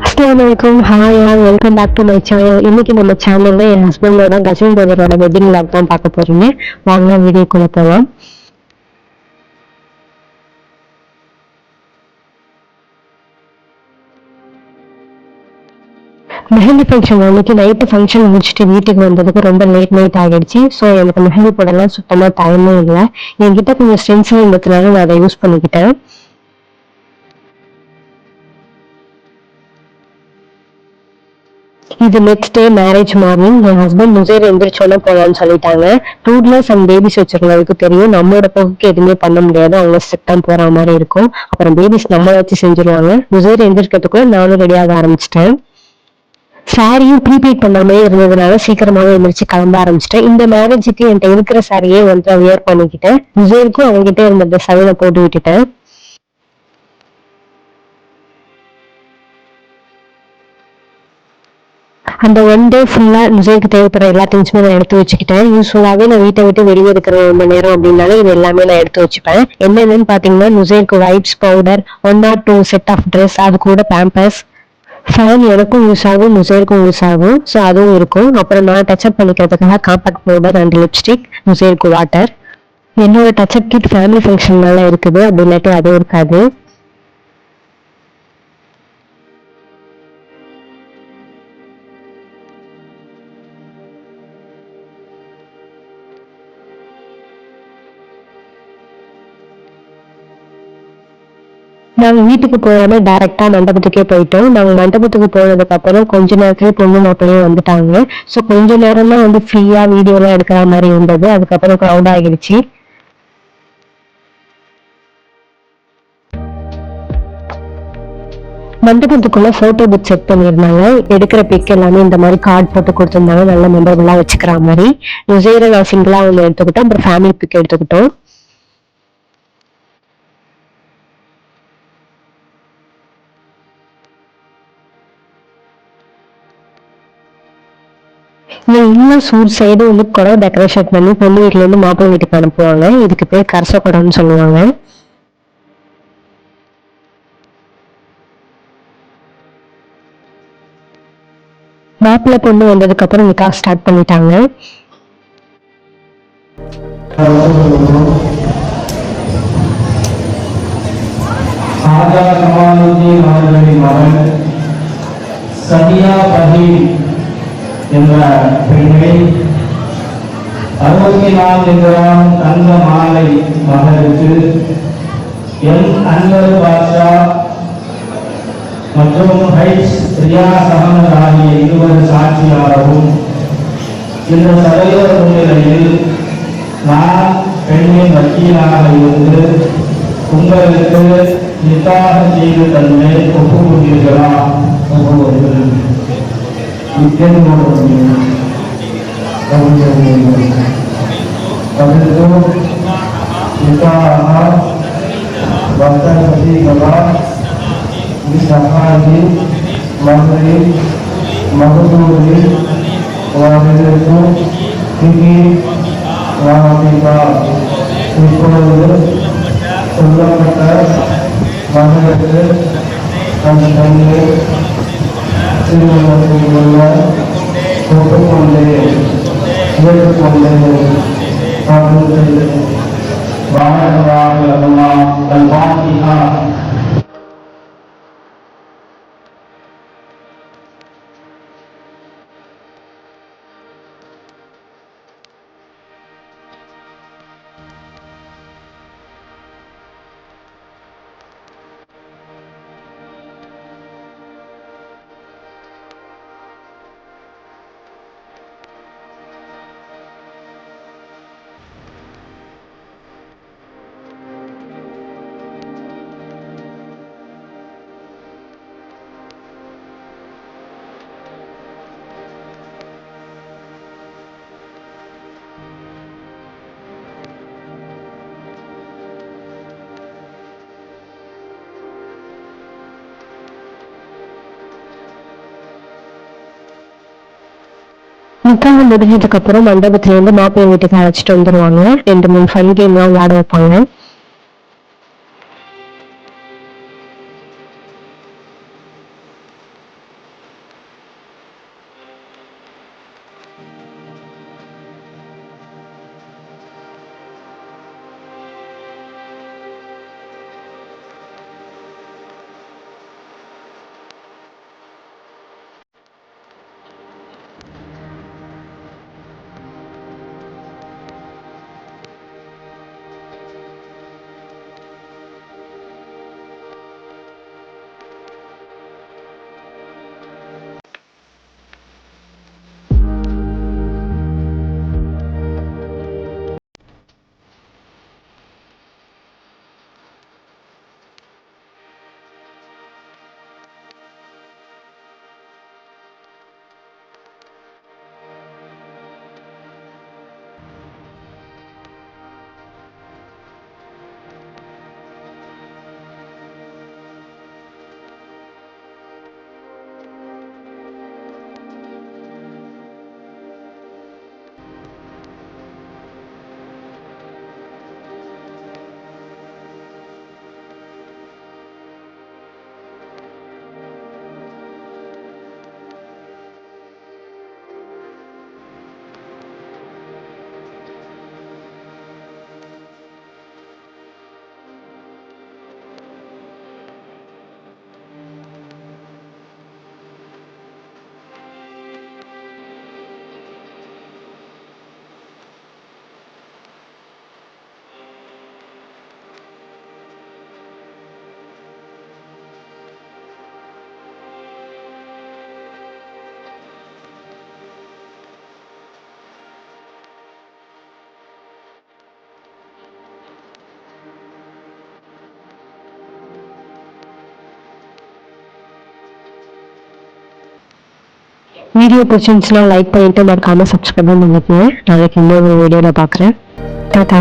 அஸ்ஸலாமு அலைக்கும். Hi all welcome back to my channel. இன்னைக்கு நம்ம சேனல்ல என் ஹஸ்பண்டோட கசின் பிரதரோட வெட்டிங் வ்ளாக் தான் பார்க்க போறீங்க. வாங்க வீடியோக்குள்ள போகலாம். மெஹந்தி ஃபங்க்ஷன் அன்னைக்கு நைட்டு ஃபங்க்ஷன் முடிச்சுட்டு வீட்டுக்கு வந்ததுக்கு ரொம்ப லேட் நைட் ஆகிடுச்சு. ஸோ எனக்கு மெஹந்தி போடலாம் சுத்தமாக டைமும் இல்லை. என்கிட்ட கொஞ்சம் ஸ்டென்சில் இருந்ததுனால நான் அதை யூஸ் பண்ணிக்கிட்டேன். இது நெக்ஸ்ட் டே மேரேஜ் மார்னிங். என் ஹஸ்பண்ட் நுசைர் எந்திரிச்சோன்னே போகலான்னு சொல்லிட்டாங்க. டூட்லர்ஸ் அண்ட் பேபிஸ் வச்சிருக்கிறவங்களுக்கு தெரியும், நம்மளோட பொண்ணுக்கு எதுவுமே பண்ண முடியாது, அவங்க ஸ்ட்ரிக்டா போற மாதிரி இருக்கும். அப்புறம் பேபிஸ் நம்ம வச்சு செஞ்சிருவாங்க. நுசைர் எந்திரிக்கிறதுக்குள்ள நானும் ரெடியாக ஆரம்பிச்சிட்டேன். சாரியும் ப்ரீபெய்ட் பண்ணாமே இருந்ததுனால சீக்கிரமாவே எந்திரிச்சு கிளம்ப ஆரம்பிச்சிட்டேன். இந்த மேரேஜுக்கு என்கிட்ட இருக்கிற சாரியே வந்து வியர் பண்ணிக்கிட்டேன். நுசைருக்கும் அவங்ககிட்ட இருந்த ட்ரெஸ்ஸாவே நான் போட்டு விட்டுட்டேன். அந்த ஒன் டே ஃபுல்லா நுசைருக்கு தேவைப்படுற எல்லா திங்ஸுமே நான் எடுத்து வச்சுக்கிட்டேன். யூஸ்வலாவே நான் வீட்டை விட்டு வெளியே இருக்கிற ரொம்ப நேரம் அப்படின்னாலே இது எல்லாமே நான் எடுத்து வச்சுப்பேன். என்னென்னு பாத்தீங்கன்னா, நுசைருக்கு wipes powder, 1 or 2 set of dress, அது கூட பேம்பர்ஸ், ஃபேன் எனக்கும் யூஸ் ஆகும், நுசைருக்கும் யூஸ் ஆகும். ஸோ அதுவும் இருக்கும். அப்புறம் நான் டச்சப் பண்ணிக்கிறதுக்காக காம்பேக்ட் பவுடர் அண்ட் லிப்ஸ்டிக், நுசைருக்கு வாட்டர். என்னோட டச்சப் கிட் ஃபேமிலி ஃபங்க்ஷன்னால இருக்குது, அப்படி இல்லாட்டி அதுவும் இருக்காது. நாங்க வீட்டுக்கு போகாம டைரக்டா மண்டபத்துக்கே போயிட்டோம். நாங்க மண்டபத்துக்கு போனதுக்கு அப்புறம் கொஞ்ச நேரத்திலே பொண்ணு மாப்பிள்ளையும் வந்துட்டாங்க. ஸோ கொஞ்ச நேரம் தான் வந்து ஃப்ரீயா வீடியோ எல்லாம் எடுக்கிற மாதிரி இருந்தது. அதுக்கப்புறம் க்ரௌட் ஆகிடுச்சு. மண்டபத்துக்குள்ள போட்டோ புக் செட் பண்ணியிருந்தாங்க. எடுக்கிற பிக் எல்லாமே இந்த மாதிரி கார்டு போட்டு கொடுத்துருந்தாங்க, நல்ல மெமரபிளா வச்சுக்கிற மாதிரி. நுசைரை நான் சிங்கிளா ஒன்று எடுத்துக்கிட்டோம், அப்புறம் ஃபேமிலி பிக் எடுத்துக்கிட்டோம். இன்னும் சூட் சைடு வந்து குடம் டெக்கரேஷன் பண்ணி பொண்ணு வீட்டுல இருந்து மாப்பிள்ளை வீட்டுக்கு அனுப்புவாங்க. இதுக்கு பேர் கரச குடம்னு சொல்லுவாங்க. மாப்பிள்ளை பொண்ணு வந்ததுக்கு அப்புறம் நிக்கா ஸ்டார்ட் பண்ணிட்டாங்க. சதியா பஹீல் என்ற பெண்ணை 64 கிராம் தங்க மாலை மகளுக்கு எம் அன்வர் பாஷா மற்றும் ஹைஸ் ரியாஸ் அகமது ஆகிய இருவர் சாட்சியாகவும் இந்த சபையோர் முன்னிலையில் நான் பெண்ணின் வக்கீலாக இருந்து உங்களுக்கு நிக்காக செய்து தன்னை ஒப்புக்கொண்டீர்களா? சொல்லப்பட்ட மகளுக்கு அந்த தன்னை திருமணம் செய்துள்ள ஒப்புக்கொண்டேன், ஏற்றுக்கொண்டேன். நிக்காக முடிஞ்சதுக்கு அப்புறம் மண்டபத்துல இருந்து மாப்பிள்ளை வீட்டுக்கு அழைச்சிட்டு வந்துருவாங்க. 2-3 ஃபன் கேம் எல்லாம் விளையாட வைப்பாங்க. வீடியோ பிடிச்சிருந்துச்சுன்னா லைக் பண்ணிட்டு மறக்காம சப்ஸ்கிரைப் பண்ணிக்கோங்க. நாளைக்கு இன்னொரு வீடியோல பாக்குறேன். டாடா.